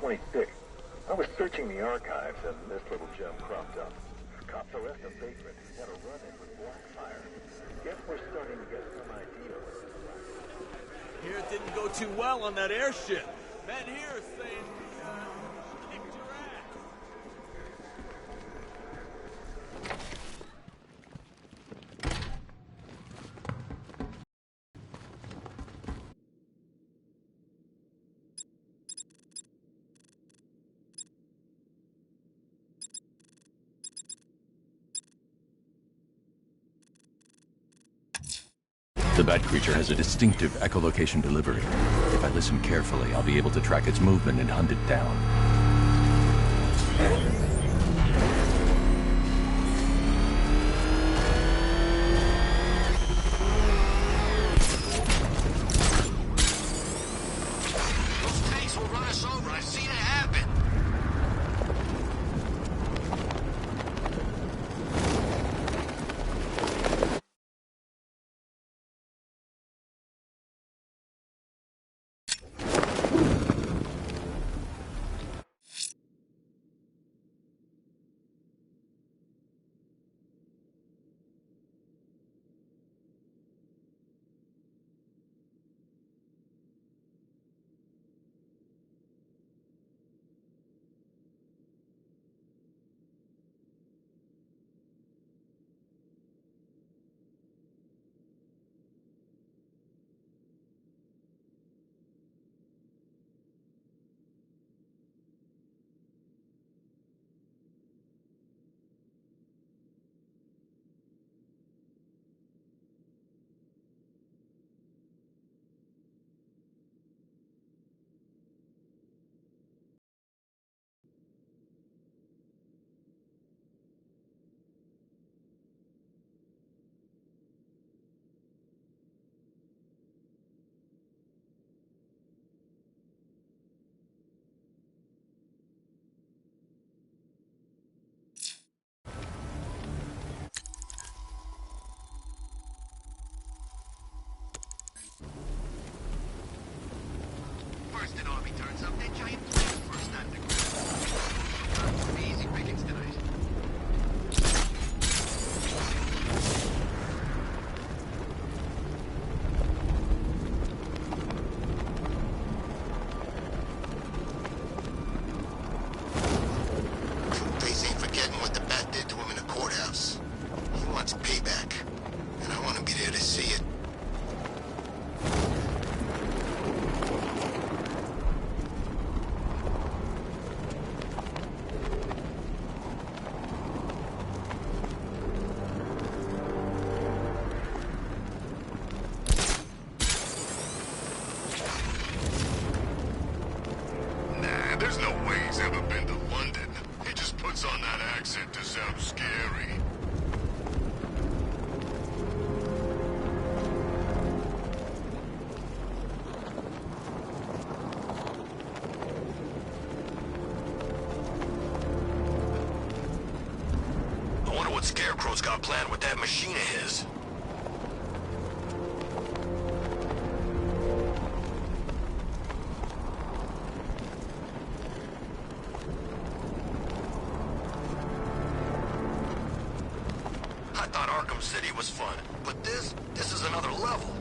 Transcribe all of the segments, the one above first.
26th. I was searching the archives and this little gem cropped up. Cops arrest a vagrant who had a run-in with Blackfire. Guess we're starting to get some idea what this is. Here it didn't go too well on that airship. Men here saying, kicked your ass. The bat creature has a distinctive echolocation delivery. If I listen carefully, I'll be able to track its movement and hunt it down. Those tanks will run us over. I've seen it happen. First an army turns up, then giant planes burst out of the ground. Some easy pickings tonight. Face ain't forgetting what the bat did to him in the courthouse. He wants payback, and I want to be there to see it. There's no way he's ever been to London. He just puts on that accent to sound scary. I wonder what Scarecrow's got planned with that machine of his. I thought Arkham City was fun, but this is another level.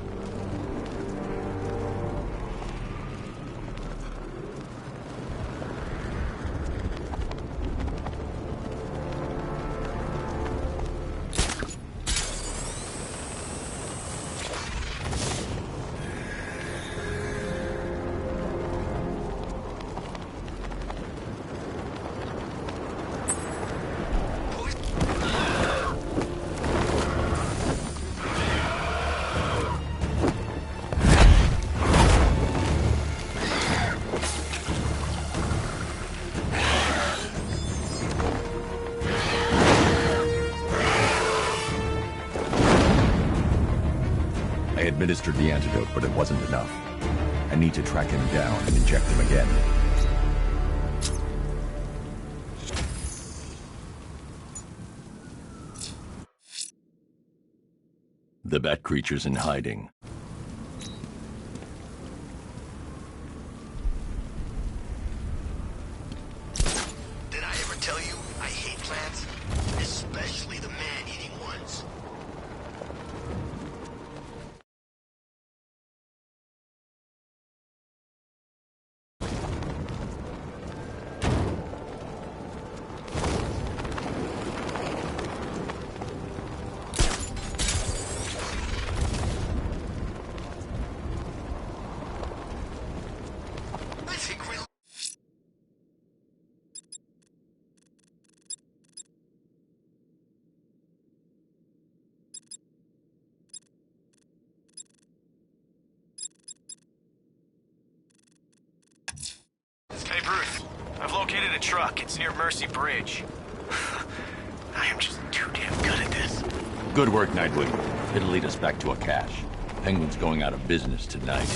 I administered the antidote, but it wasn't enough. I need to track him down and inject him again. The bat creature's in hiding. Bruce. I've located a truck. It's near Mercy Bridge. I am just too damn good at this. Good work, Nightwood. It'll lead us back to a cache. Penguin's going out of business tonight.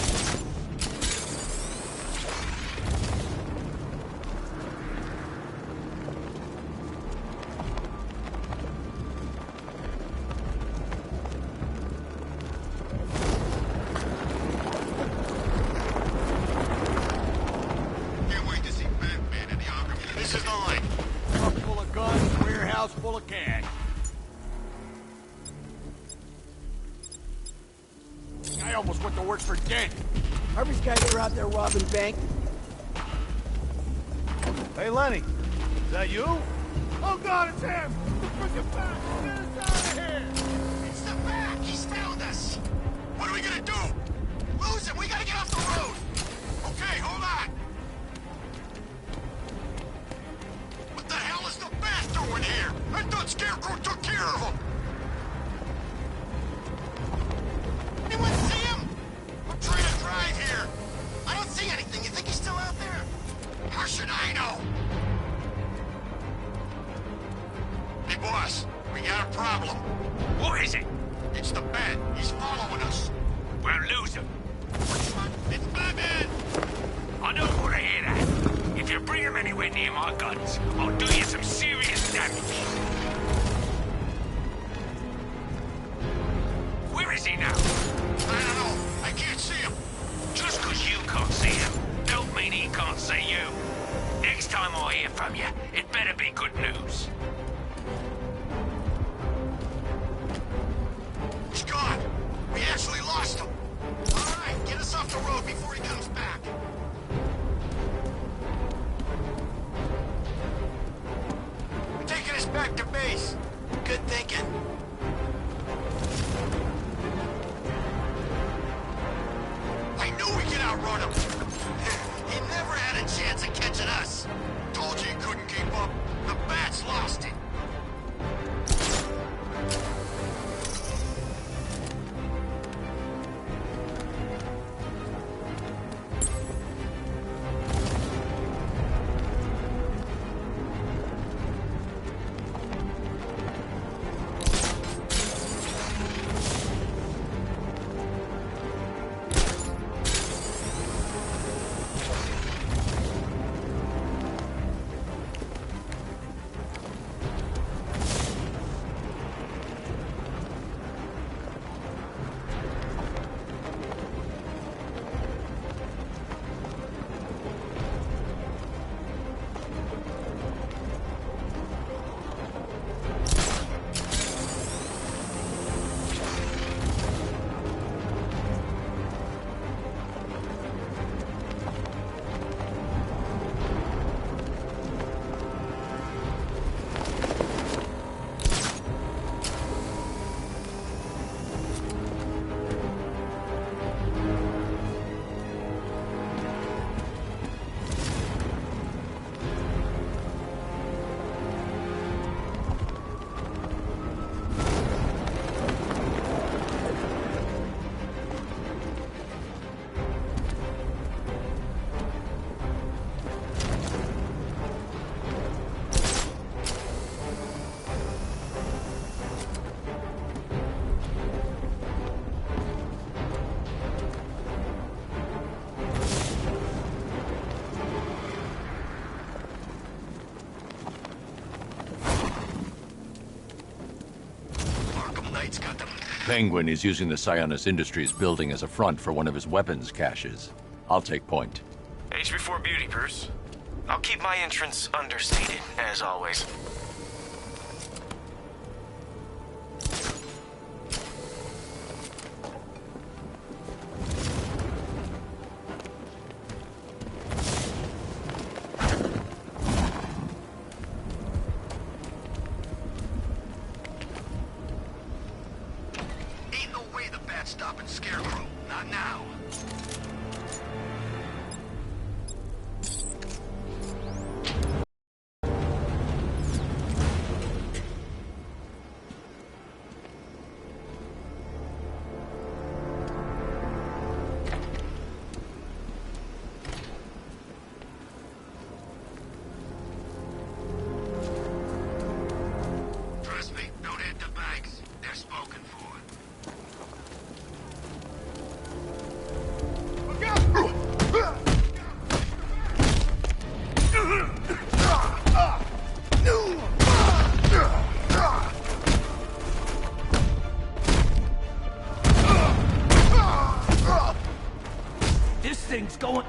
Can't wait to see Batman in the Arkham. This is the line. Truck full of guns, warehouse full of cash. I almost went to work for Dent. Harvey's guys are out there robbing bank. Hey, Lenny. Is that you? Oh, God, it's him! Bring it back! Get us out of here! It's the Bat! He's found us! What are we gonna do? Lose him! We gotta get off the road! Okay, hold on! What the hell is the Bat doing here? I thought Scarecrow took care of him! Anyone see him? I'm trying to drive here! I don't see anything. You think he's still out there? How should I know? Hey, boss. We got a problem. What is it? It's the Bat. He's following us. We'll lose him. It's Batman! I don't want to hear that. If you bring him anywhere near my guns, I'll do you some serious damage. Where is he now? I don't know. I can't see him. Just 'cause you can't see him, don't mean he can't see you. Next time I hear from you, it better be good news. He's gone. We actually lost him. All right, get us off the road before he comes back. We're taking us back to base. Good thinking. I knew we could outrun him. He never had a chance of catching us. Told you he couldn't keep up. The Bat's lost it. Penguin is using the Sionis Industries building as a front for one of his weapons caches. I'll take point. Age before beauty, Bruce. I'll keep my entrance understated, as always. Ain't no way the Bat's stopping Scarecrow. Not now. going...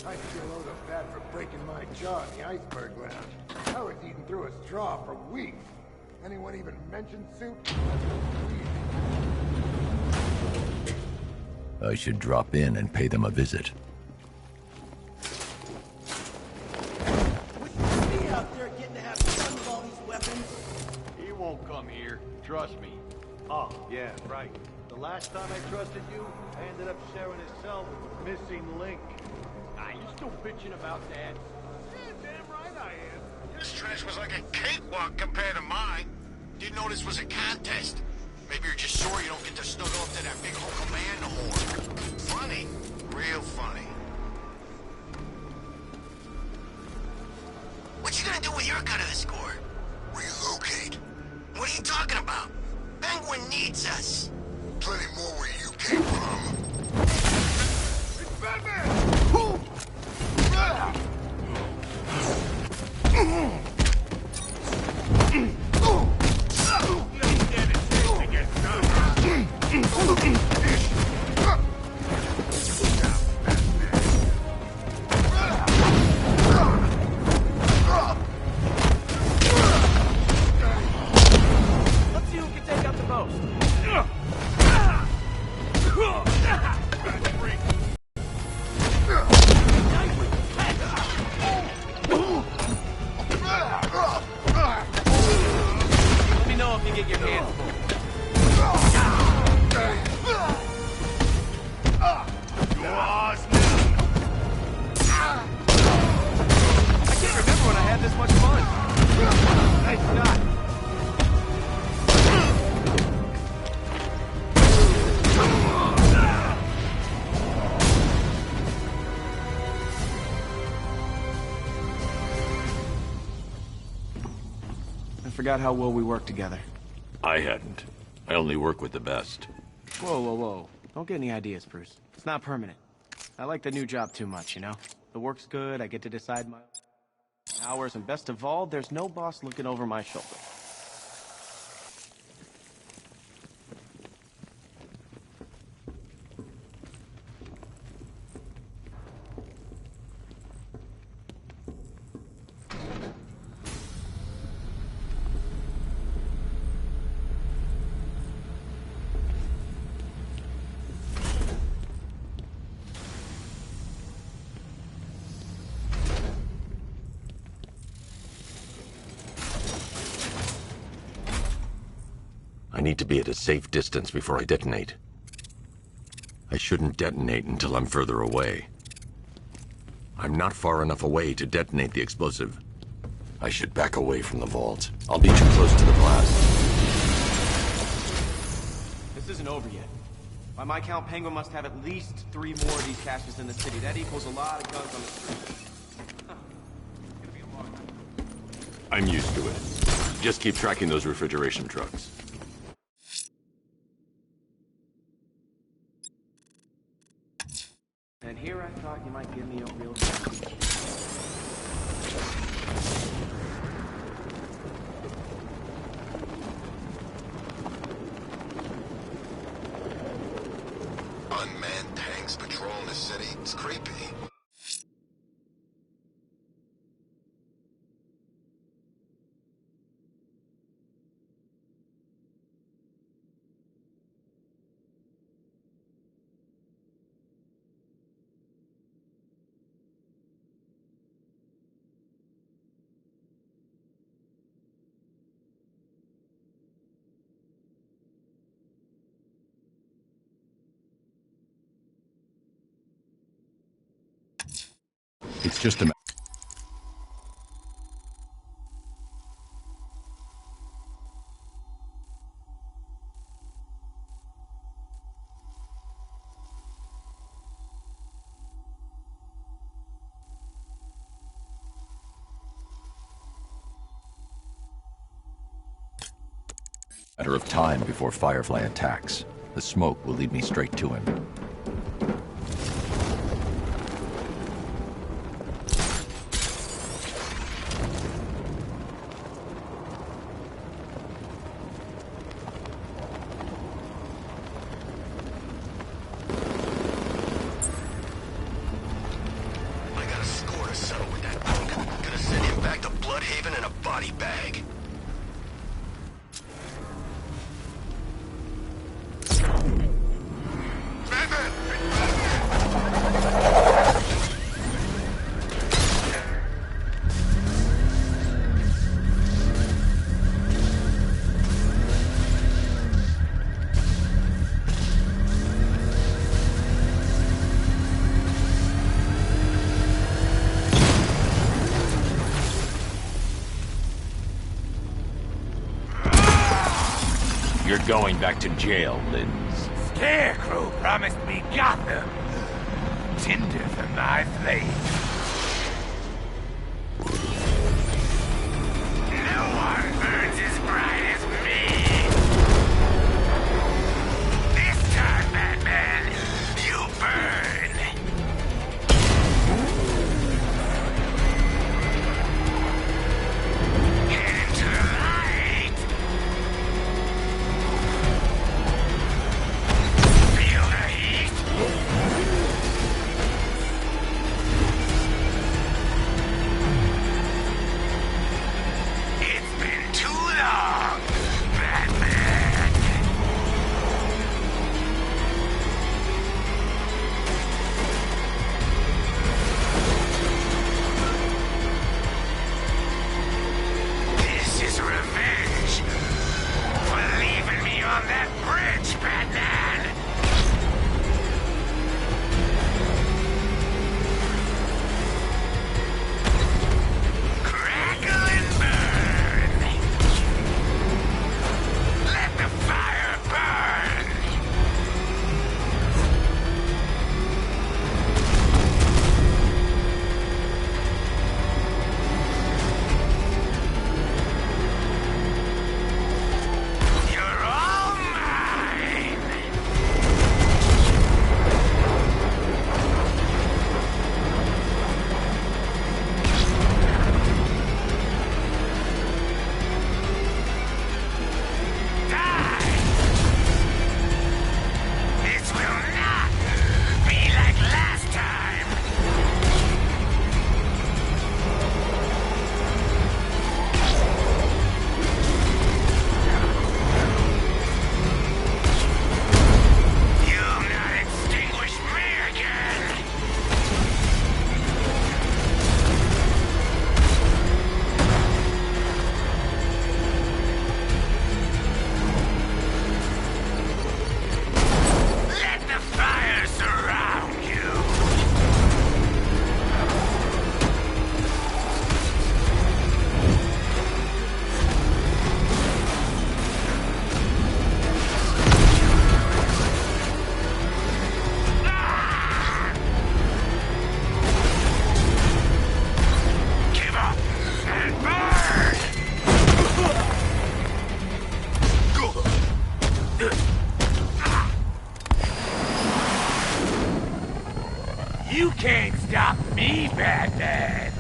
I feel owed a bad for breaking my jaw in the iceberg lounge. I was eating through a straw for weeks. Anyone even mention soup? I should drop in and pay them a visit. With me out there getting to have fun with all these weapons. He won't come here. Trust me. Oh, yeah, right. The last time I trusted you, I ended up sharing a cell with a missing link. Ah, you still bitching about that? Yeah, damn right I am. This trash was like a cakewalk compared to mine. Didn't know this was a contest. Maybe you're just sore you don't get to snuggle up to that big hunk of man no more. Funny. Real funny. What you gonna do with your cut of the score? Relocate. What are you talking about? Penguin needs us. Plenty more where you came from. It's Batman! Let's see who can take out the most. Let me know if you get your hands full. Yours now. I can't remember when I had this much fun. Nice shot. I forgot how well we worked together. I hadn't. I only work with the best. Whoa, whoa, whoa. Don't get any ideas, Bruce. It's not permanent. I like the new job too much, you know? The work's good, I get to decide my hours, and best of all, there's no boss looking over my shoulder. I need to be at a safe distance before I detonate. I shouldn't detonate until I'm further away. I'm not far enough away to detonate the explosive. I should back away from the vault. I'll be too close to the blast. This isn't over yet. By my count, Penguin must have at least 3 more of these caches in the city. That equals a lot of guns on the street. Gonna be a long night. I'm used to it. Just keep tracking those refrigeration trucks. And here I thought you might give me a real chance. Unmanned tanks patrolling the city. It's creepy. It's just a matter of time before Firefly attacks. The smoke will lead me straight to him. I got a score to settle with that punk. Gonna send him back to Bloodhaven in a body bag. You're going back to jail, Linz. Scarecrow promised me Gotham. Tinder for my flame. No one burns as bright as me. This time, Batman, you burn. Head into the light. Feel the heat. It's been too long, Batman. This is revenge for leaving me on that bridge, Batman. Crackle and burn. Let the fire burn. You're all mine. Die! This will not be like last time. You'll not extinguish me again. Let the fire surround you. Give up and burn. You can't stop me, Batman.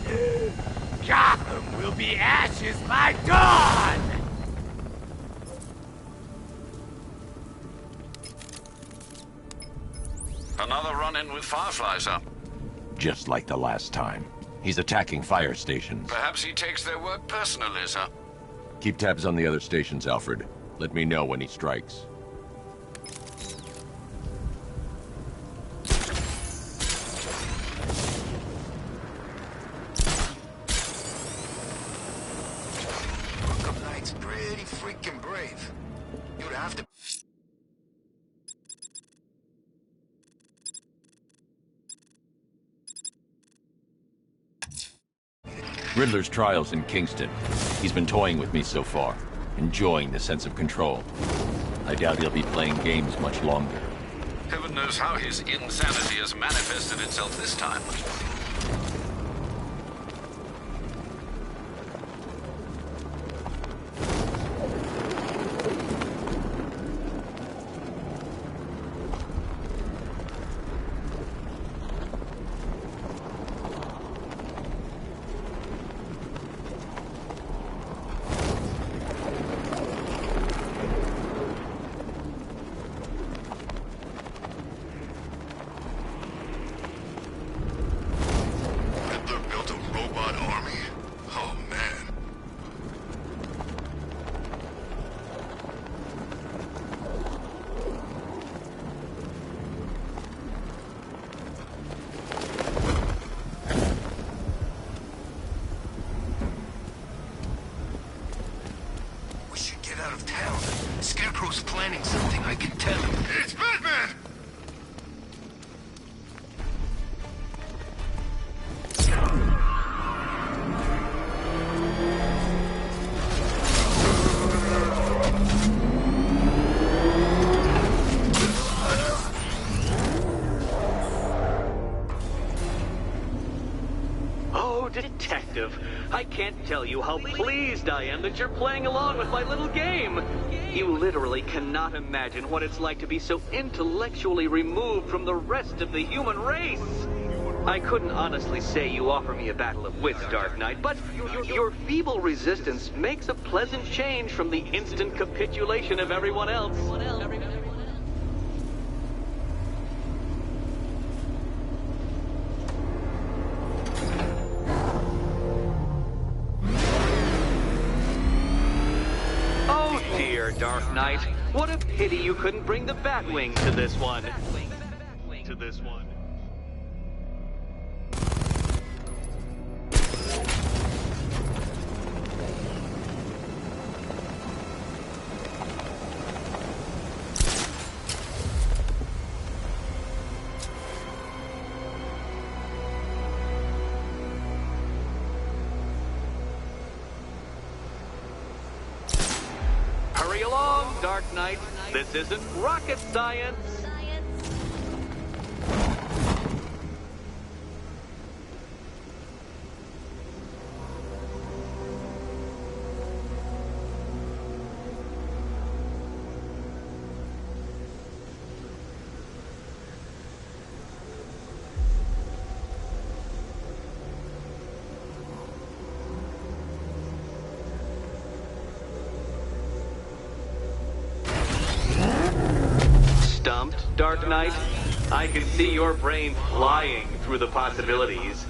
Gotham will be ashes by dawn. Another run-in with Fireflies, huh? Just like the last time. He's attacking fire stations. Perhaps he takes their work personally, sir. Keep tabs on the other stations, Alfred. Let me know when he strikes. Arkham Knight's pretty freaking brave. You'd have to. Riddler's trial's in Kingston. He's been toying with me so far, enjoying the sense of control. I doubt he'll be playing games much longer. Heaven knows how his insanity has manifested itself this time. Planning something, I can tell. It's Batman! Oh, Detective, I can't tell you how pleased I am that you're playing along with my little game. You literally cannot imagine what it's like to be so intellectually removed from the rest of the human race. I couldn't honestly say you offer me a battle of wits, Dark Knight, but your feeble resistance makes a pleasant change from the instant capitulation of everyone else. Dark Knight, what a pity you couldn't bring the Batwing to this one. Hurry along, Dark Knight. This isn't rocket science. Stumped, Dark Knight? I can see your brain flying through the possibilities.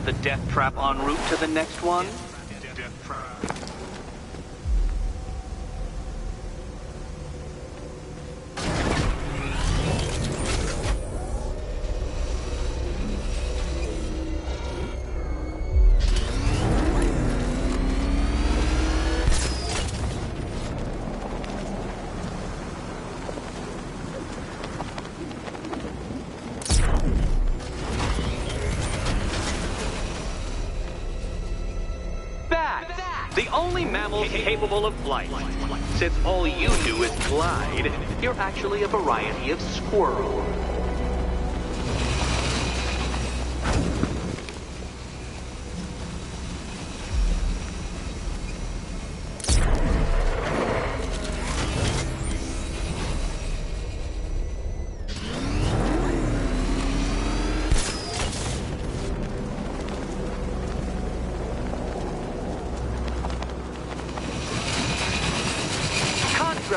The death trap en route to the next one? Death trap. The only mammals capable of flight. Since all you do is glide, you're actually a variety of squirrel.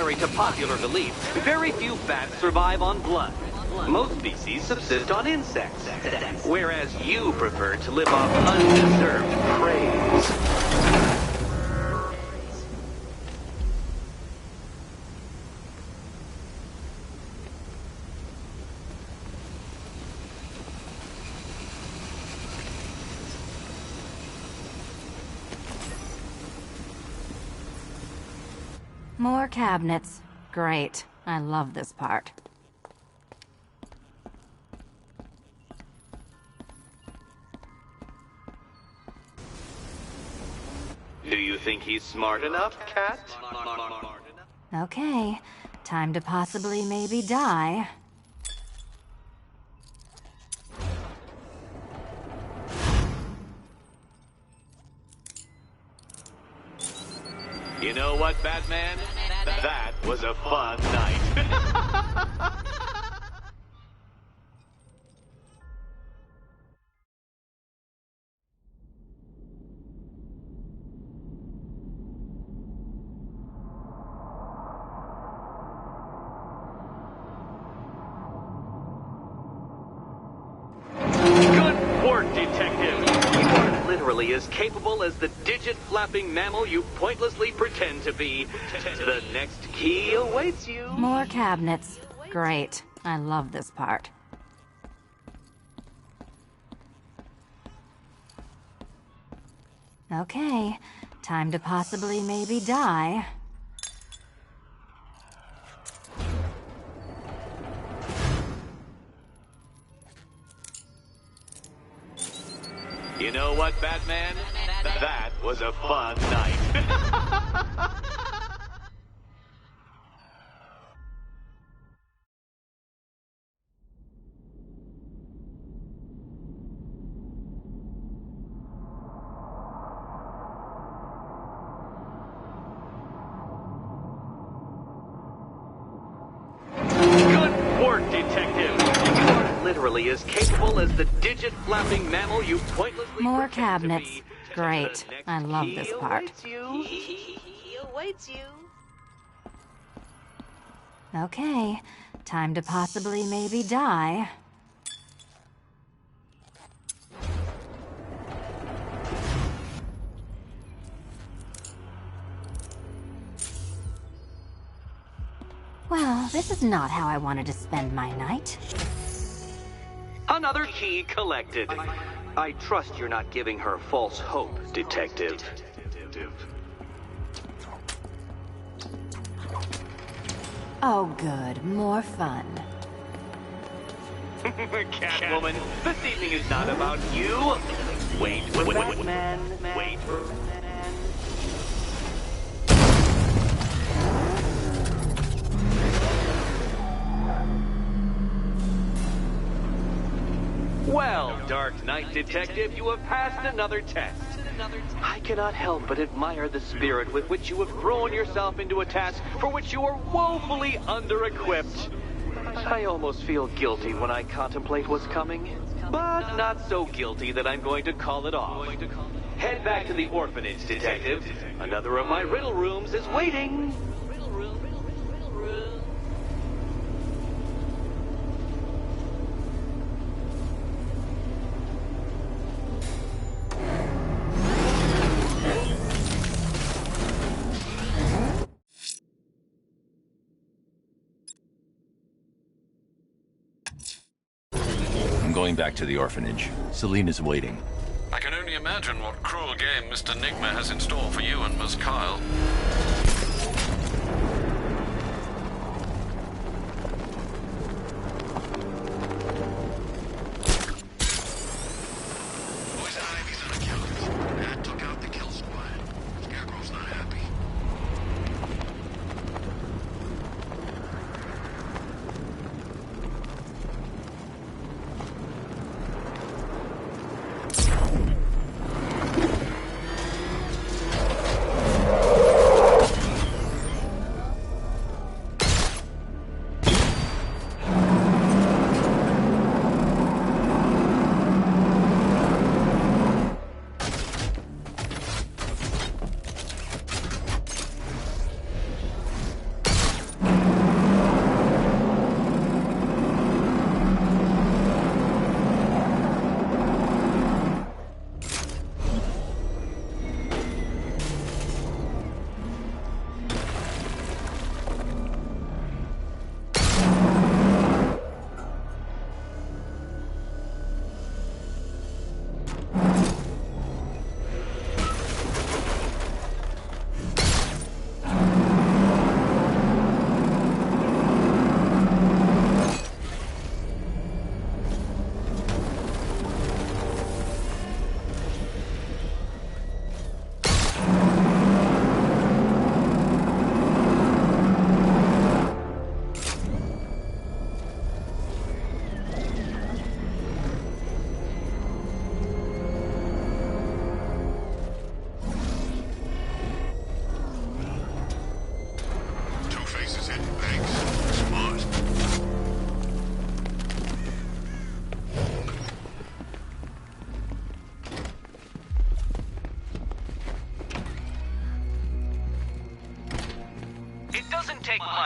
Contrary to popular belief, very few bats survive on blood. Most species subsist on insects, whereas you prefer to live off undeserved praise. More cabinets. Great. I love this part. Do you think he's smart enough, Cat? Okay. Time to possibly maybe die. You know what, Batman? That was a fun night. Good work, Detective. You are literally as capable as the digit-flapping mammal you pointlessly pretend to be. The next key awaits you. More cabinets. Great. I love this part. Okay. Time to possibly maybe die. You know what, Batman? That was a fun night. Good work, Detective. You are literally as capable as the digit-flapping mammal you pointlessly More pretend cabinets. to be. Great. The next I love key this part. awaits you. He awaits you. Okay. Time to possibly maybe die. Well, this is not how I wanted to spend my night. Another key collected. I trust you're not giving her false hope, Detective. Oh, good. More fun. Catwoman, this evening is not about you. Wait, Batman. Wait, Batman. Well, Dark Knight Detective, you have passed another test. I cannot help but admire the spirit with which you have thrown yourself into a task for which you are woefully under-equipped. I almost feel guilty when I contemplate what's coming, but not so guilty that I'm going to call it off. Head back to the orphanage, Detective. Another of my riddle rooms is waiting. I'm going back to the orphanage. Selena's waiting. I can only imagine what cruel game Mr. Nigma has in store for you and Miss Kyle. Poison Ivy's on account. That took out the kill squad. Scarecrow's not happy.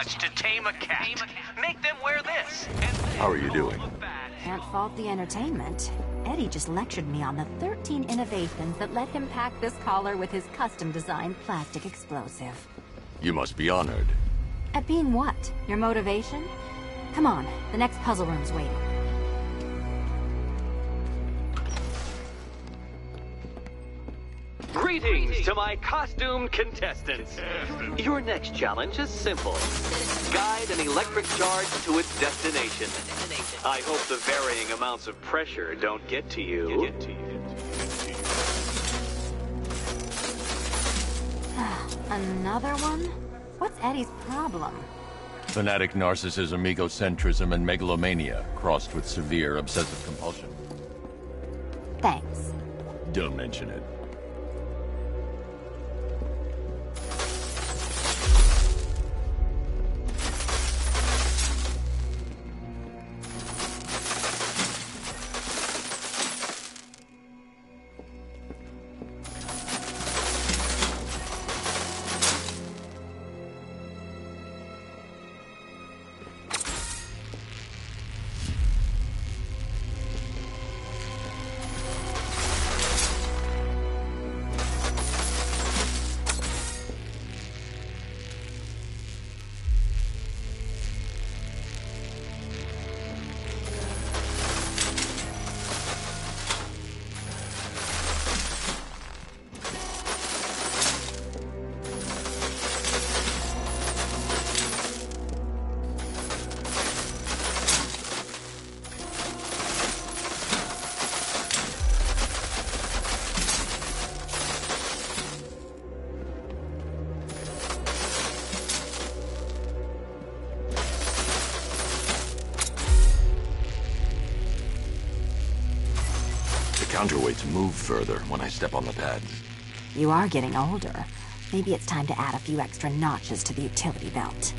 much to tame a cat. Make them wear this. And How are you doing? Can't fault the entertainment. Eddie just lectured me on the 13 innovations that let him pack this collar with his custom-designed plastic explosive. You must be honored. At being what? Your motivation? Come on, the next puzzle room's waiting. Greetings to my costumed contestants. Your next challenge is simple. Guide an electric charge to its destination. I hope the varying amounts of pressure don't get to you. Another one? What's Eddie's problem? Fanatic narcissism, egocentrism, and megalomania, crossed with severe obsessive compulsion. Thanks. Don't mention it. Counterweights move further when I step on the pads. You are getting older. Maybe it's time to add a few extra notches to the utility belt.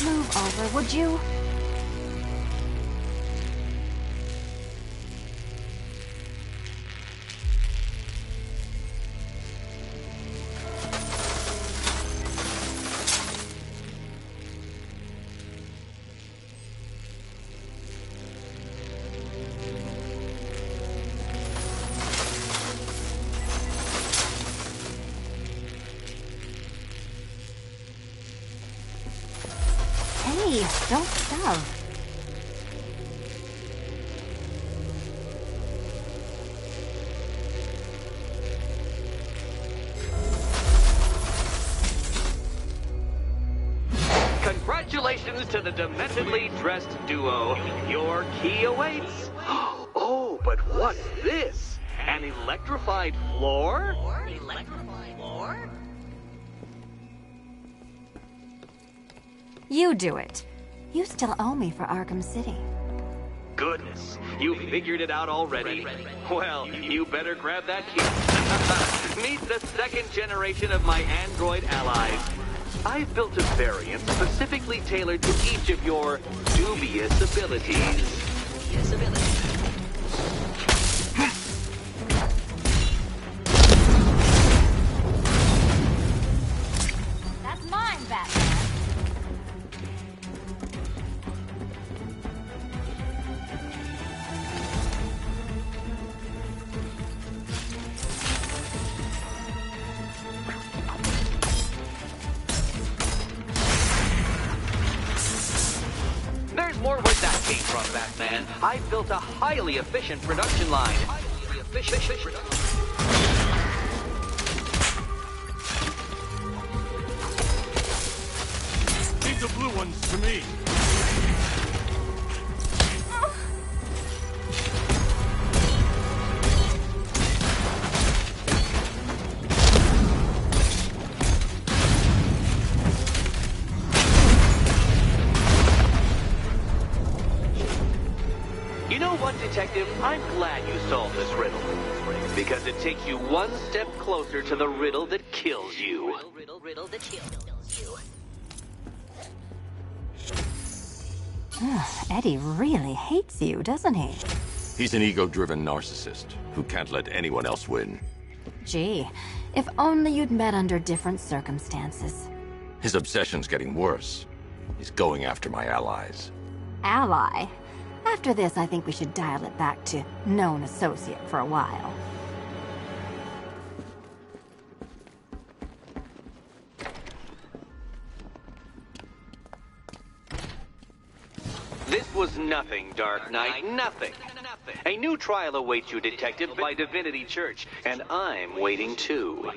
Move over, would you? Hey, don't shove. Congratulations to the dementedly dressed duo. Your key awaits. Oh, but what's this? An electrified floor? Electrified floor? You do it. You still owe me for Arkham City. Goodness, you figured it out already. Well, you better grab that key. Meet the second generation of my android allies. I've built a variant specifically tailored to each of your dubious abilities. That's mine, Batman. There's more where that came from, Batman. I've built a highly efficient production line. Leave the blue ones to me. You know what, Detective? I'm glad you solved this riddle. Because it takes you one step closer to the riddle that kills you. Riddle that kills you. Eddie really hates you, doesn't he? He's an ego-driven narcissist who can't let anyone else win. Gee, if only you'd met under different circumstances. His obsession's getting worse. He's going after my allies. Ally? After this, I think we should dial it back to known associate for a while. This was nothing, Dark Knight, nothing. A new trial awaits you, Detective, by Divinity Church, and I'm waiting too.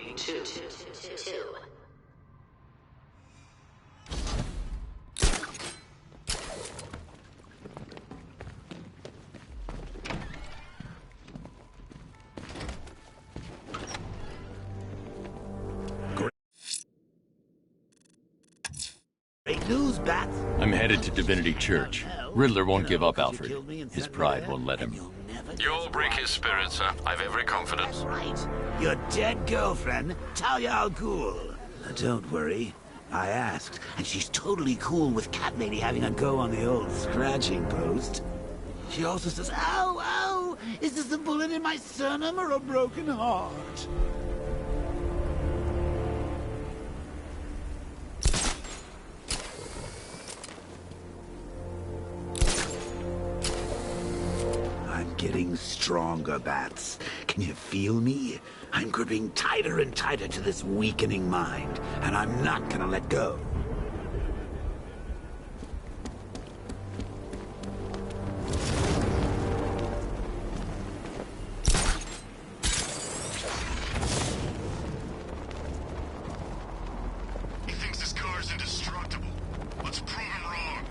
Great news, Bats. I'm headed to Divinity Church. Riddler won't give up, Alfred. His pride won't let him. You'll break his spirit, sir. I've every confidence. Right. Your dead girlfriend, Talia al Ghul. Don't worry. I asked, and she's totally cool with Cat Lady having a go on the old scratching post. She also says, ow, ow! Is this a bullet in my sternum or a broken heart? Getting stronger, Bats. Can you feel me? I'm gripping tighter and tighter to this weakening mind, and I'm not gonna let go. He thinks this car's indestructible. Let's prove him wrong.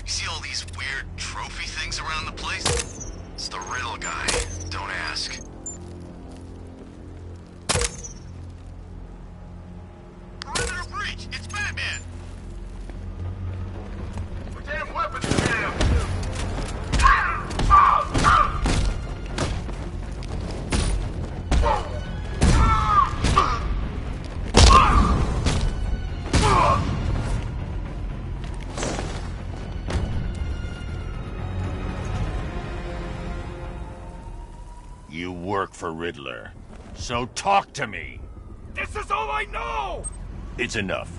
See all these weird trophy things around the place? It's the Riddle guy. Don't ask. Perimeter breach! It's Batman! Put damn weapons down! You work for Riddler, so talk to me. This is all I know! It's enough.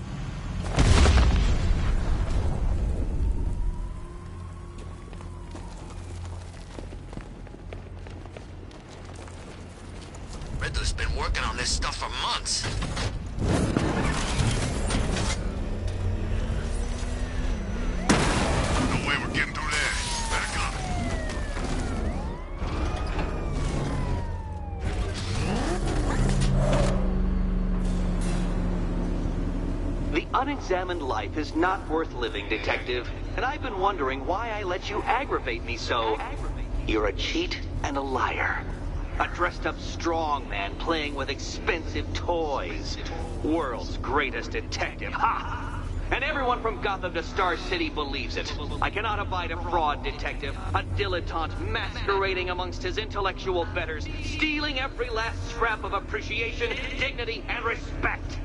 Riddler's been working on this stuff for months. No way we're getting through there. Better come. The unexamined life is not worth living, Detective. And I've been wondering why I let you aggravate me so. You're a cheat and a liar. A dressed-up strongman playing with expensive toys. World's greatest detective. Ha! And everyone from Gotham to Star City believes it. I cannot abide a fraud detective, a dilettante masquerading amongst his intellectual betters, stealing every last scrap of appreciation, dignity, and respect.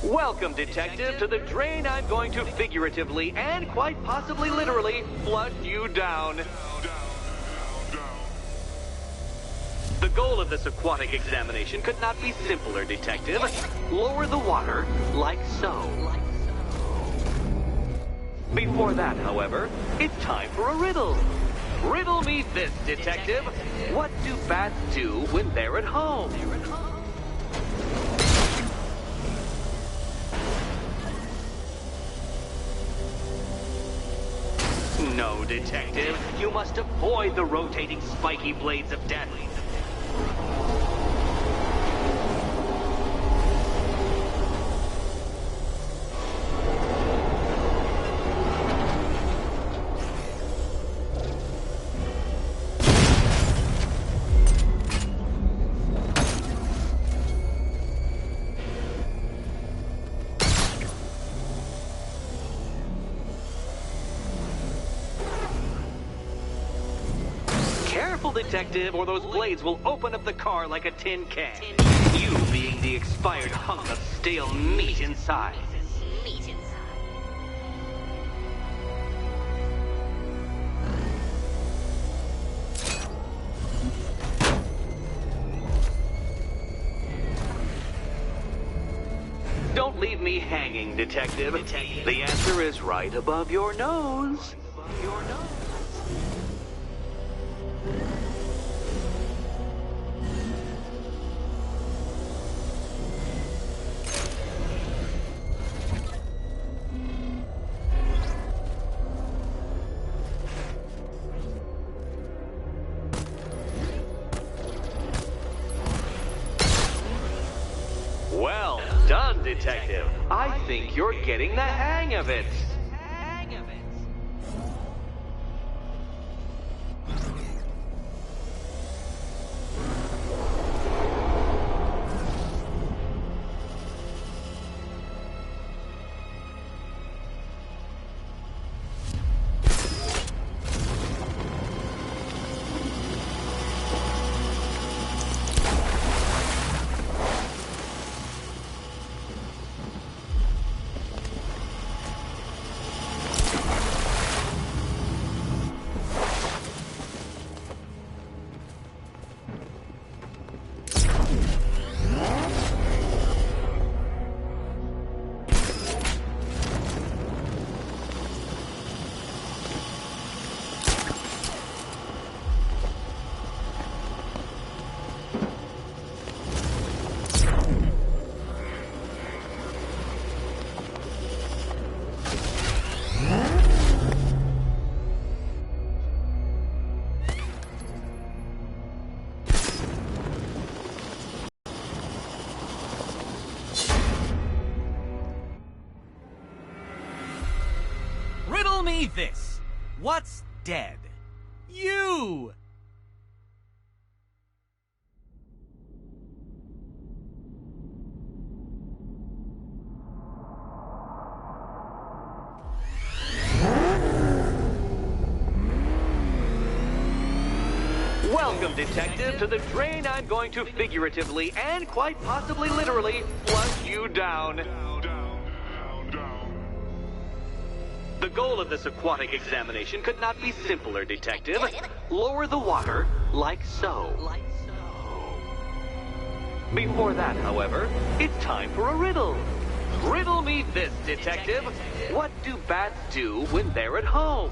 Welcome, Detective, to the drain I'm going to figuratively and quite possibly literally flush you down. The goal of this aquatic examination could not be simpler, Detective. Lower the water like so. Before that, however, it's time for a riddle. Riddle me this, Detective. What do bats do when they're at home? No, Detective. You must avoid the rotating spiky blades of death. Detective, or those blades will open up the car like a tin can. You being the expired hunk of stale meat inside. Don't leave me hanging, Detective. The answer is right above your nose. Well done, Detective. I think you're getting the hang of it. Riddle me this. What's dead? You! Welcome, Detective, to the drain I'm going to figuratively and quite possibly literally flush you down. The goal of this aquatic examination could not be simpler, Detective. Lower the water like so. Before that, however, it's time for a riddle. Riddle me this, Detective. What do bats do when they're at home?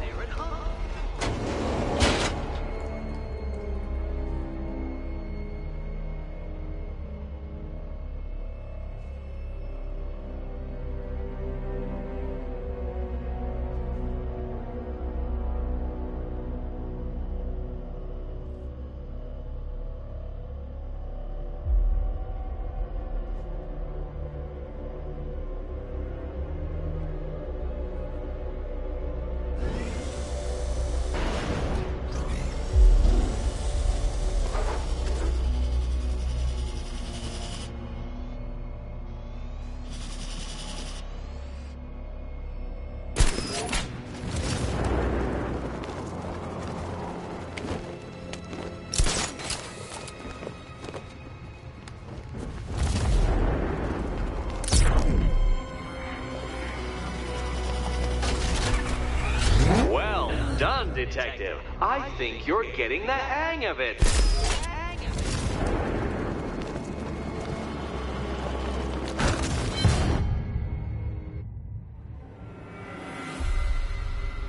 Detective. I think you're getting the hang of it.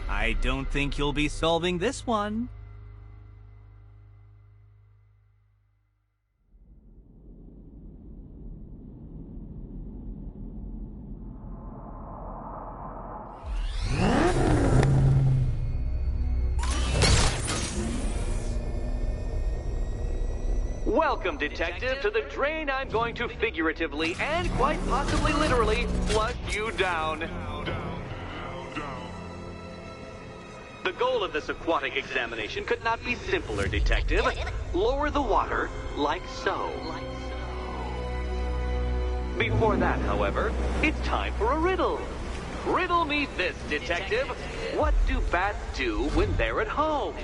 I don't think you'll be solving this one. Welcome, Detective, to the drain I'm going to figuratively and quite possibly literally flush you down. The goal of this aquatic examination could not be simpler, Detective. Lower the water like so. Before that, however, it's time for a riddle. Riddle me this, Detective. What do bats do when they're at home?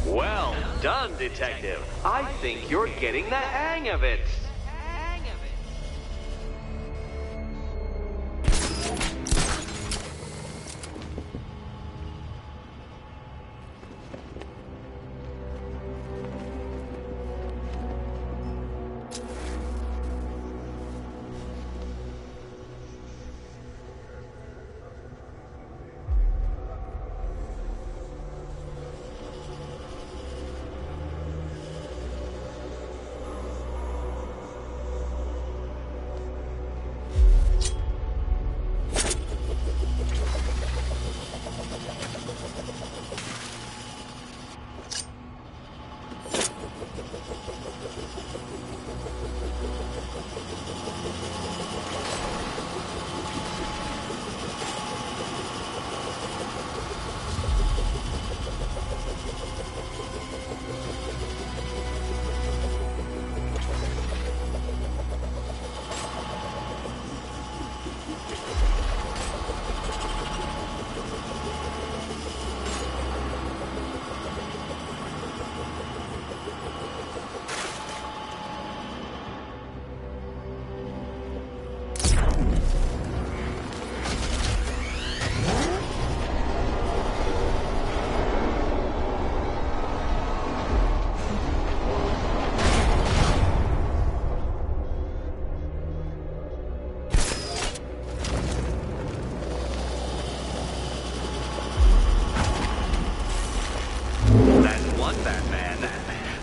Well done, Detective. I think you're getting the hang of it.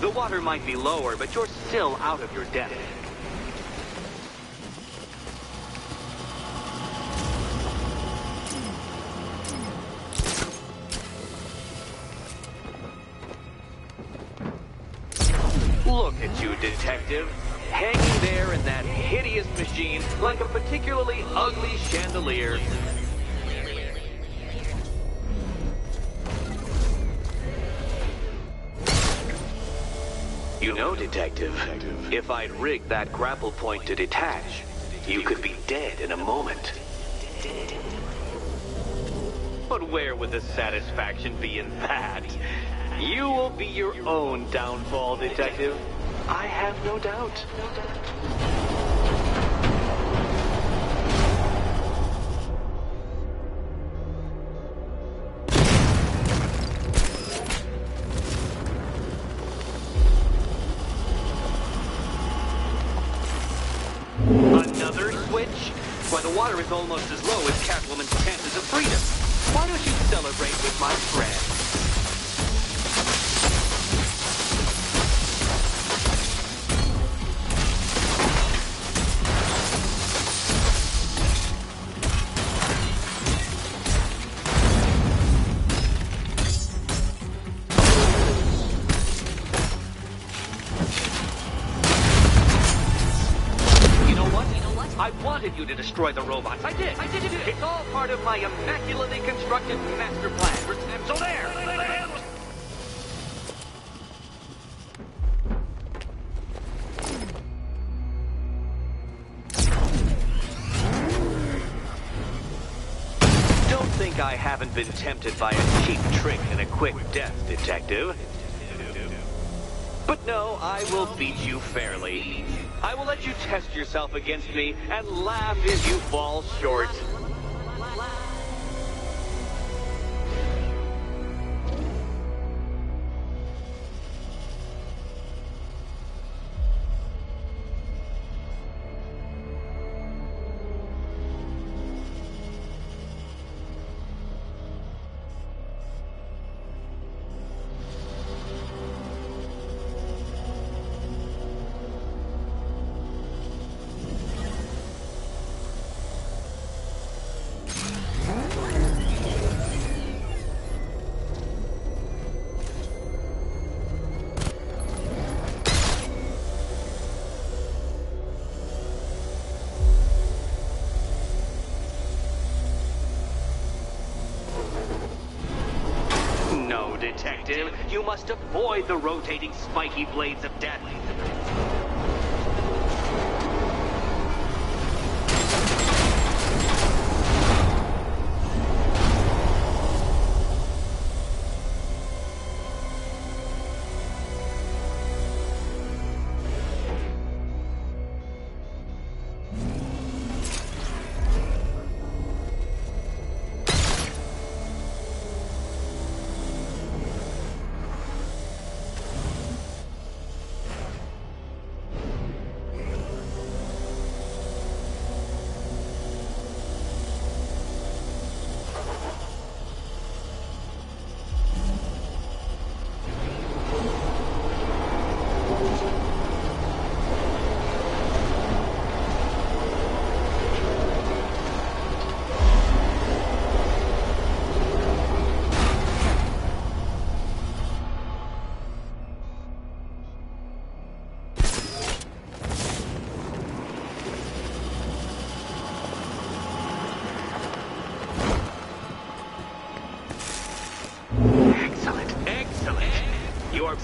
The water might be lower, but you're still out of your depth. Look at you, Detective. Hanging there in that hideous machine like a particularly ugly chandelier. You know, Detective, if I'd rigged that grapple point to detach, you could be dead in a moment. But where would the satisfaction be in that? You will be your own downfall, Detective. I have no doubt. Another switch? Why, the water is almost as low as Catwoman's chances of freedom. Why don't you celebrate with my friend? I wanted you to destroy the robots. I did. It's all part of my immaculately constructed master plan. So there! Don't think I haven't been tempted by a cheap trick and a quick death, Detective. But no, I will beat you fairly. I will let you test yourself against me and laugh as you fall short. Detective, you must avoid the rotating spiky blades of death.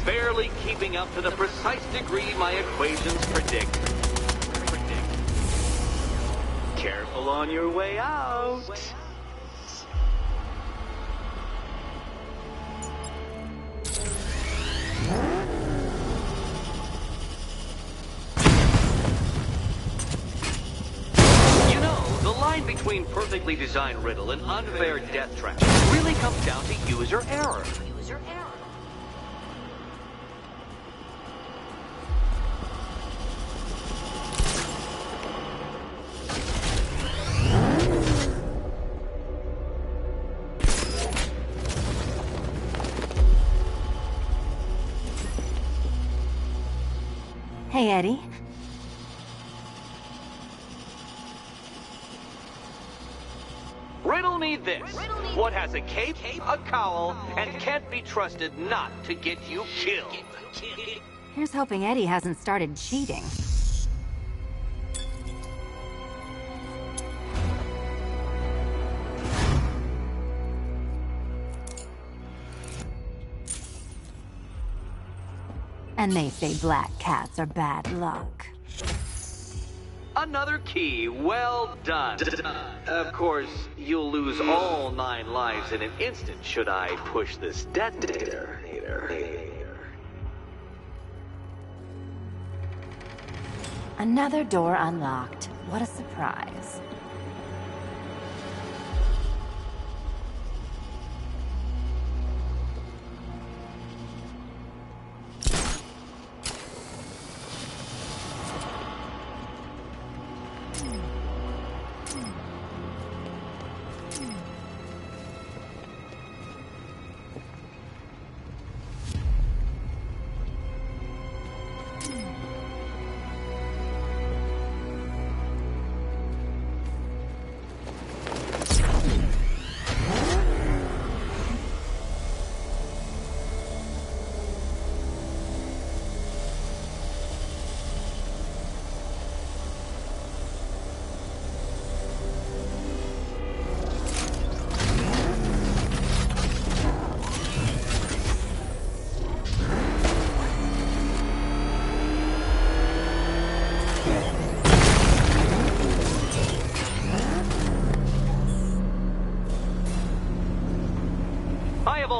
Barely keeping up to the precise degree my equations predict. Careful on your way out. You know, the line between perfectly designed riddle and unfair death trap really comes down to user error. Hey, Eddie. Riddle me this. What has a cape, a cowl, and can't be trusted not to get you killed? Here's hoping Eddie hasn't started cheating. And they say black cats are bad luck. Another key. Well done. Of course, you'll lose all 9 lives in an instant should I push this detonator. Another door unlocked. What a surprise.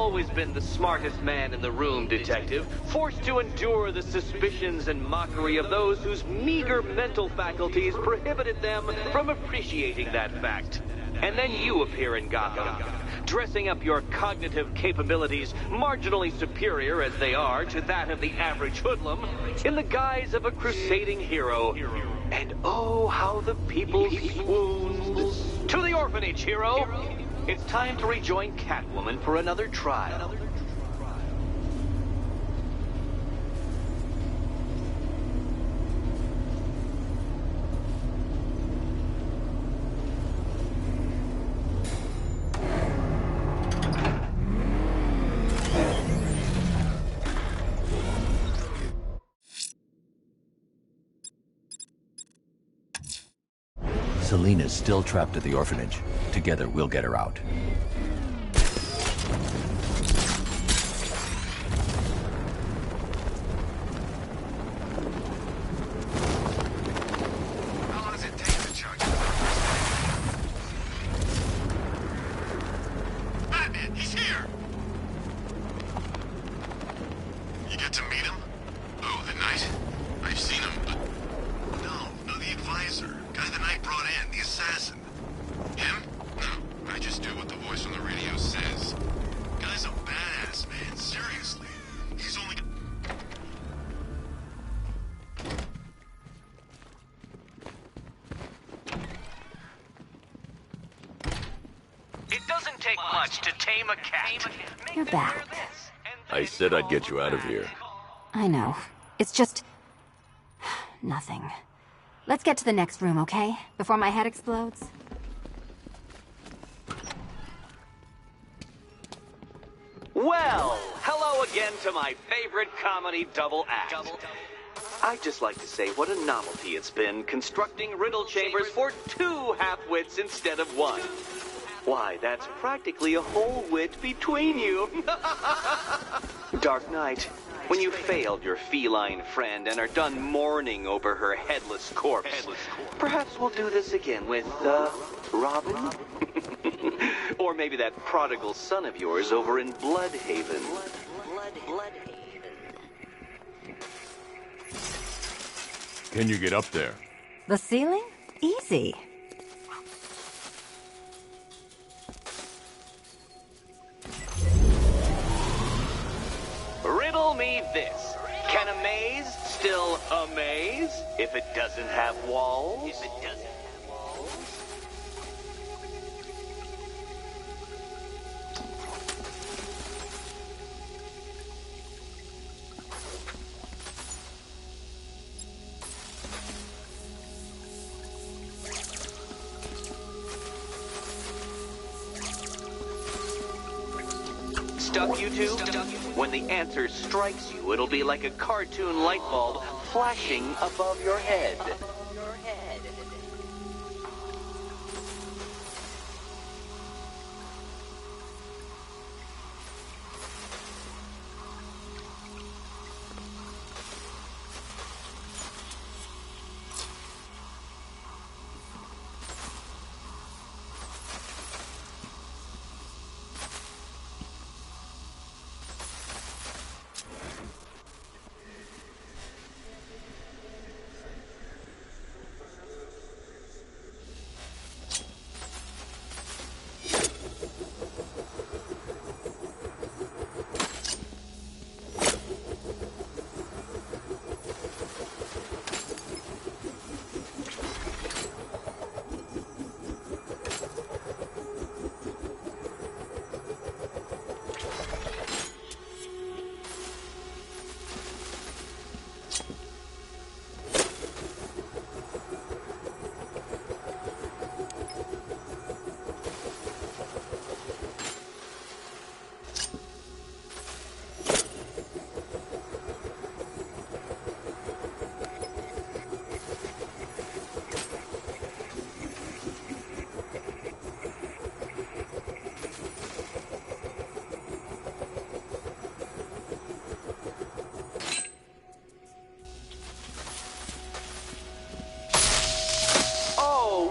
always been the smartest man in the room, Detective, forced to endure the suspicions and mockery of those whose meager mental faculties prohibited them from appreciating that fact. And then you appear in Gotham, dressing up your cognitive capabilities, marginally superior as they are to that of the average hoodlum, in the guise of a crusading hero. And oh, how the people swooned. To the orphanage, hero! It's time to rejoin Catwoman for another trial. Selina's still trapped at the orphanage. Together, we'll get her out. How long does it take to charge? Batman, he's here! You get to meet him? Oh, the Knight? I've seen him, but... No, the advisor. Guy the Knight brought in, the assassin. Him? No, I just do what the voice on the radio says. Guy's a badass, man, seriously. He's only... It doesn't take much to tame a cat. You're back. I said I'd get you out of here. I know. It's just... nothing. Let's get to the next room, okay? Before my head explodes. Well, hello again to my favorite comedy double act. I'd just like to say what a novelty it's been constructing riddle chambers for 2 half-wits instead of 1. Why, that's practically a whole wit between you. Dark Knight, when you failed your feline friend and are done mourning over her headless corpse, perhaps we'll do this again with, Robin? Or maybe that prodigal son of yours over in Bloodhaven. Can you get up there? The ceiling? Easy. Riddle me this. Can a maze still amaze if it doesn't have walls? Stuck, you two? When the answer strikes you, it'll be like a cartoon light bulb flashing above your head.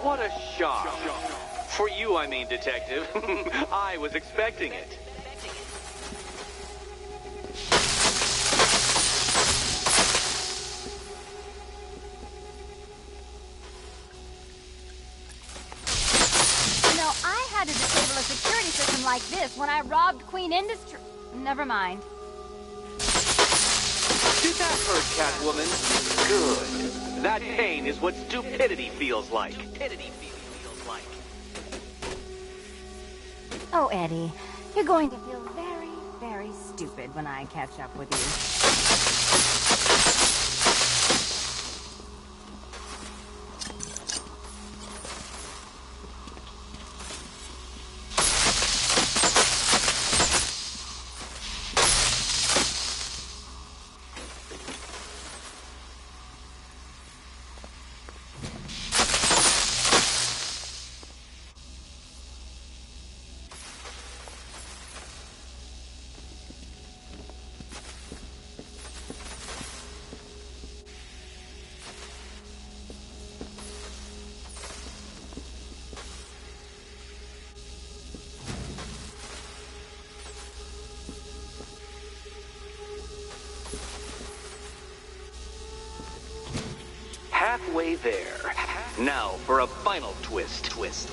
What a shock. For you, I mean, Detective. I was expecting it. like this when I robbed Queen Industry. Never mind. Did that hurt, Catwoman? Good. That pain is what stupidity feels like. Oh, Eddie, you're going to feel very, very stupid when I catch up with you. Halfway there. Now for a final twist. Twist.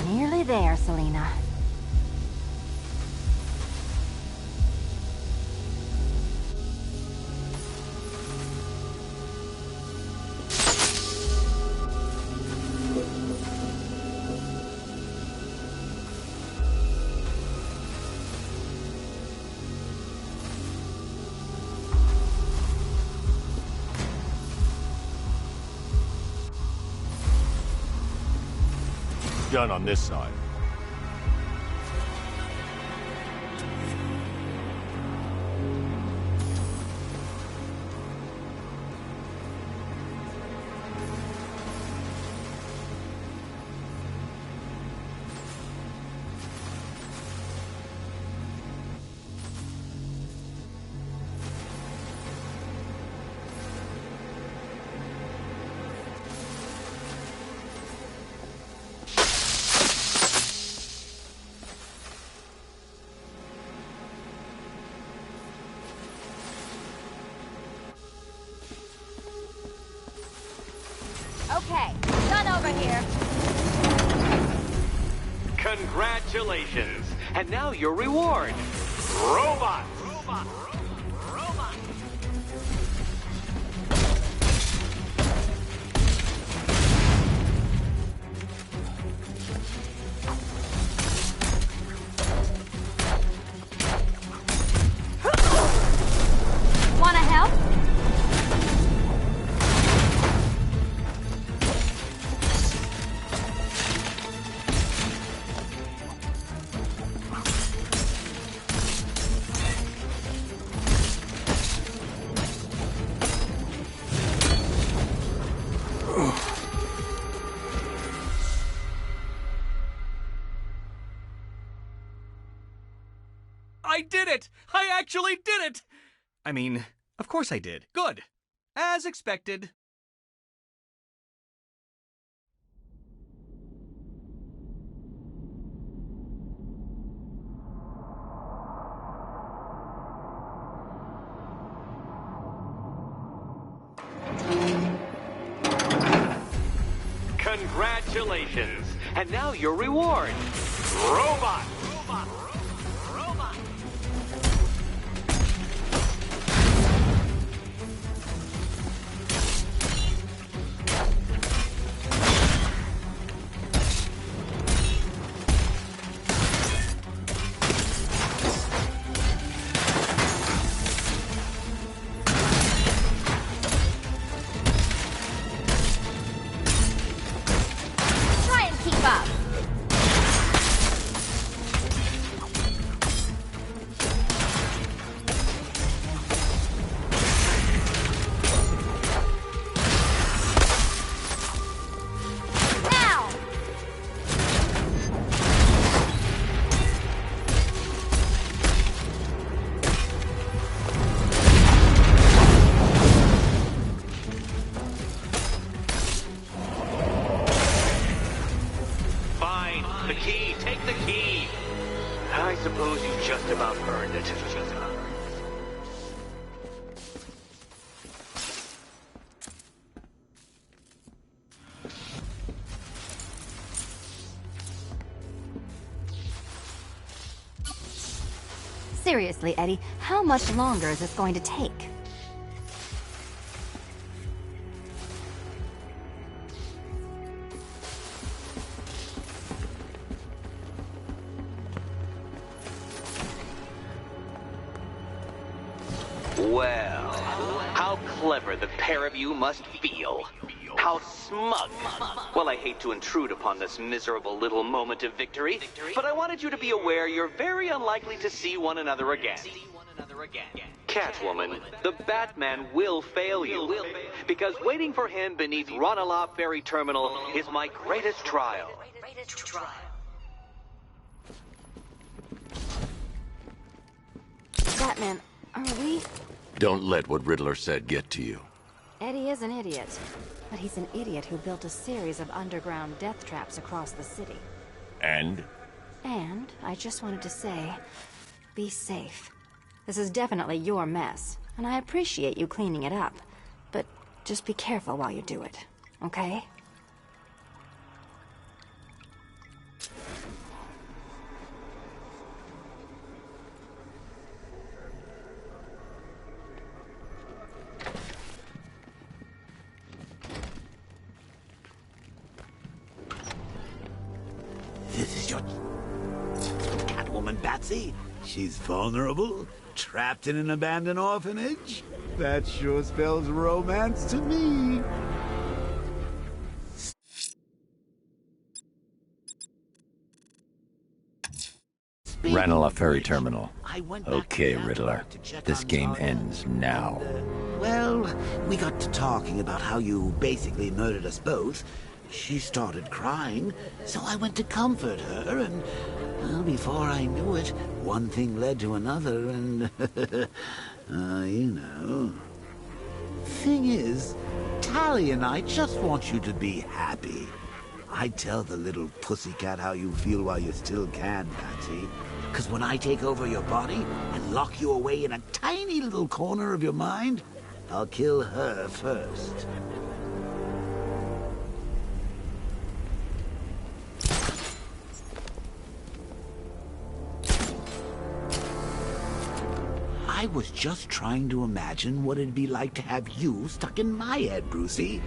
Nearly there, Selena. Done on this side. Okay, done over here. Congratulations. And now your reward. Robot. Wanna help? I did it! I actually did it! I mean, of course I did. Good. As expected. Congratulations. And now your reward. Robot. Try and keep up. Seriously, Eddie, how much longer is this going to take? Well, how clever the pair of you must feel. How smug. Well, I hate to intrude upon this miserable little moment of victory, but I wanted you to be aware you're very unlikely to see one another again. Catwoman, the Batman will fail you, because waiting for him beneath Ronalop Ferry Terminal is my greatest trial. Batman, are we... Don't let what Riddler said get to you. Eddie is an idiot, but he's an idiot who built a series of underground death traps across the city. And? And I just wanted to say, be safe. This is definitely your mess, and I appreciate you cleaning it up. But just be careful while you do it, okay? This is your Catwoman, Batsy? She's vulnerable, trapped in an abandoned orphanage? That sure spells romance to me. Ranelagh Ferry Terminal. Okay, Riddler. This game ends now. Well, we got to talking about how you basically murdered us both. She started crying, so I went to comfort her, and, well, before I knew it, one thing led to another, and, you know. Thing is, Tally and I just want you to be happy. I tell the little pussycat how you feel while you still can, Patsy. 'Cause when I take over your body and lock you away in a tiny little corner of your mind, I'll kill her first. I was just trying to imagine what it'd be like to have you stuck in my head, Brucey.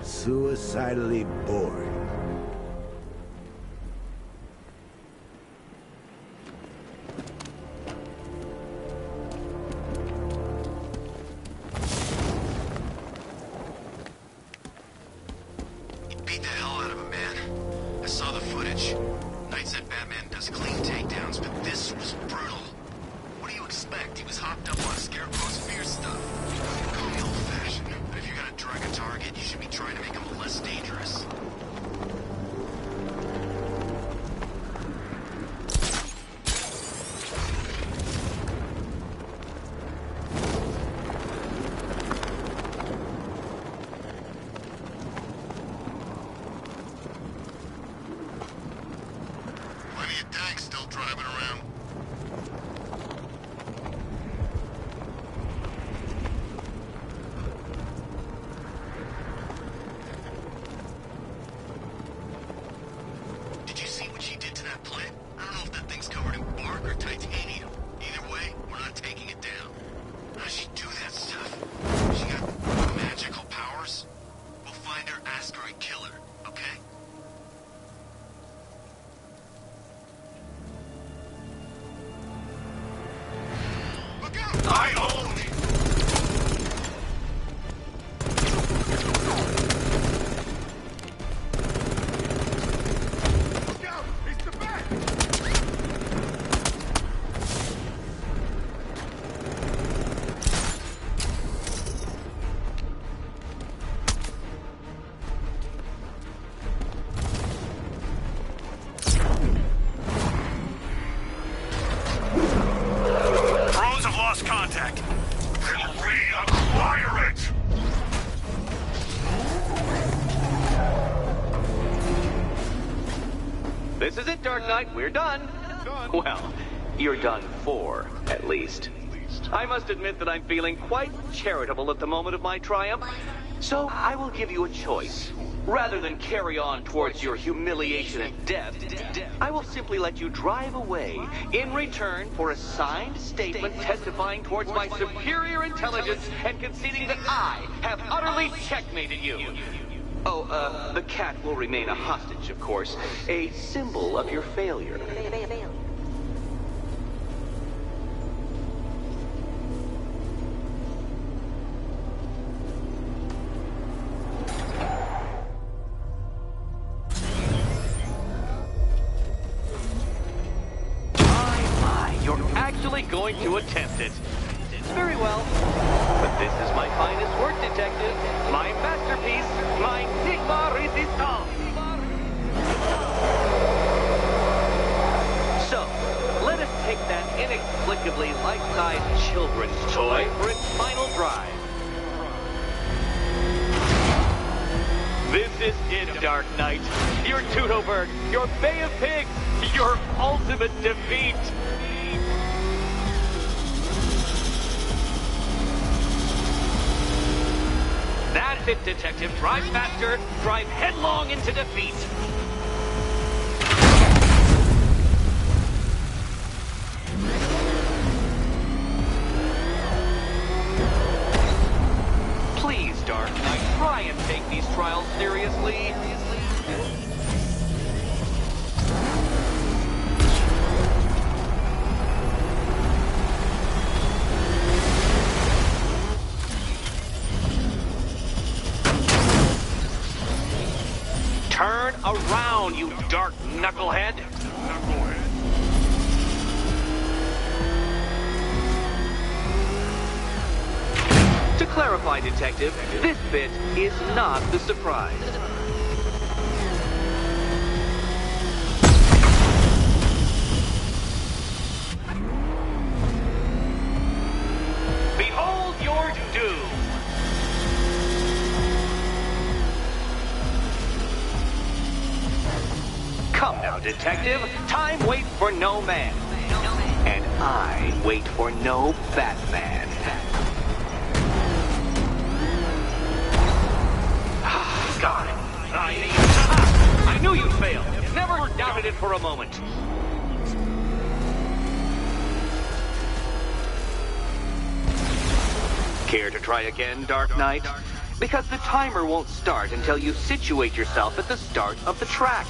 Suicidally boring. Beat the hell out of him, man. I saw the footage. Knight said Batman does clean takedowns, but this was brutal. What do you expect? He was hopped up on Scarecrow's fear stuff. Call me old-fashioned, but if you're gonna drug a target, you should be trying to make him less dangerous. Plenty of tanks still driving around. Did you see what she did to that plant? I don't know if that thing's covered in bark or titanium. Either way, we're not taking it down. How does she do that stuff? She got magical powers? We'll find her, ask her, and kill her, okay? Look out! I own it! Look out! It's the bat! Drones have lost contact. Then reacquire it! This is it, Dark Knight. We're done. Well, you're done for, at least. I must admit that I'm feeling quite charitable at the moment of my triumph. So I will give you a choice. Rather than carry on towards your humiliation and death, I will simply let you drive away in return for a signed statement testifying towards my superior intelligence and conceding that I have utterly checkmated you. Oh, the cat will remain a hostage, of course, a symbol of your failure. Going to attempt it. Very well. But this is my finest work, detective. My masterpiece, my Sigma Resistance. So, let us take that inexplicably life-sized children's toy for its final drive. This is it, Dark Knight. Your Teutoburg, your Bay of Pigs, your ultimate defeat. That's it, detective. Drive faster. Drive headlong into defeat. Please, Dark Knight, try and take these trials seriously. Turn around, you dark knucklehead! To clarify, detective, this bit is not the surprise. Behold your doom! Come now, detective. Time waits for no man. And I wait for no Batman. God. I knew you'd fail. Never doubted it for a moment. Care to try again, Dark Knight? Because the timer won't start until you situate yourself at the start of the track.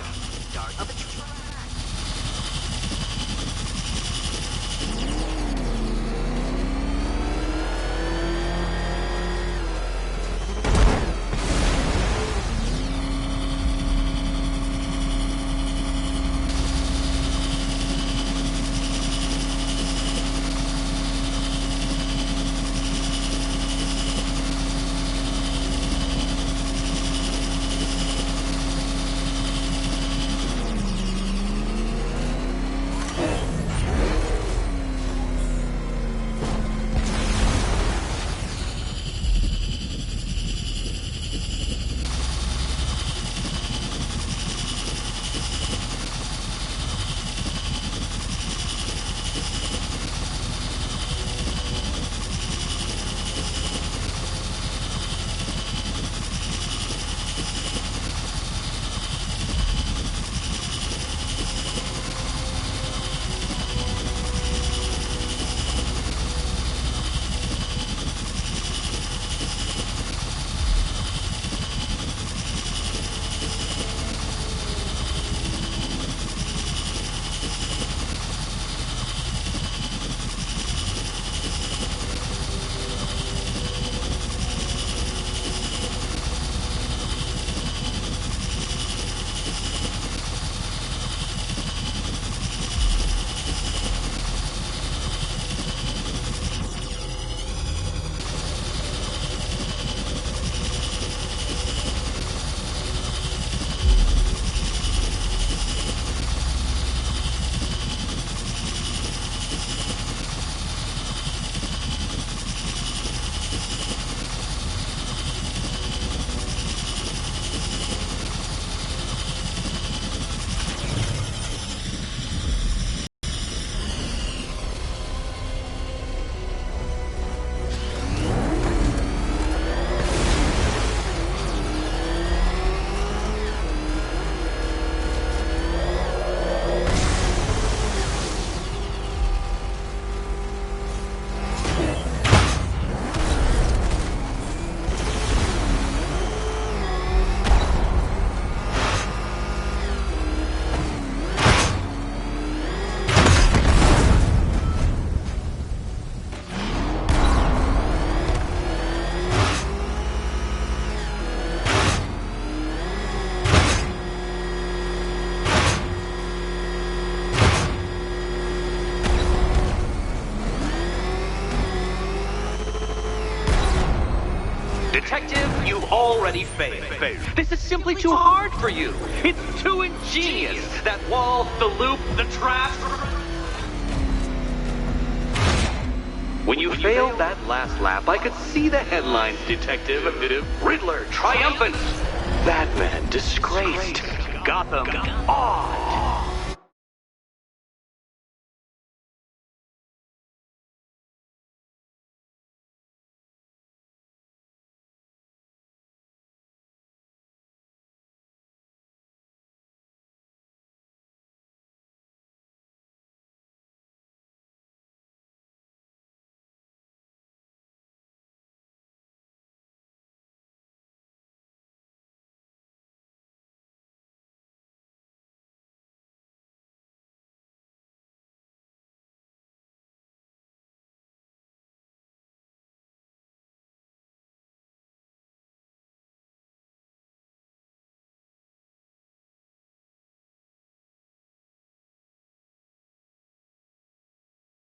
Detective, you've already failed. This is simply too hard for you. It's too ingenious. That wall, the loop, the trap. When you failed that last lap, I could see the headlines, Detective. Riddler triumphant. Batman disgraced. Gotham awed.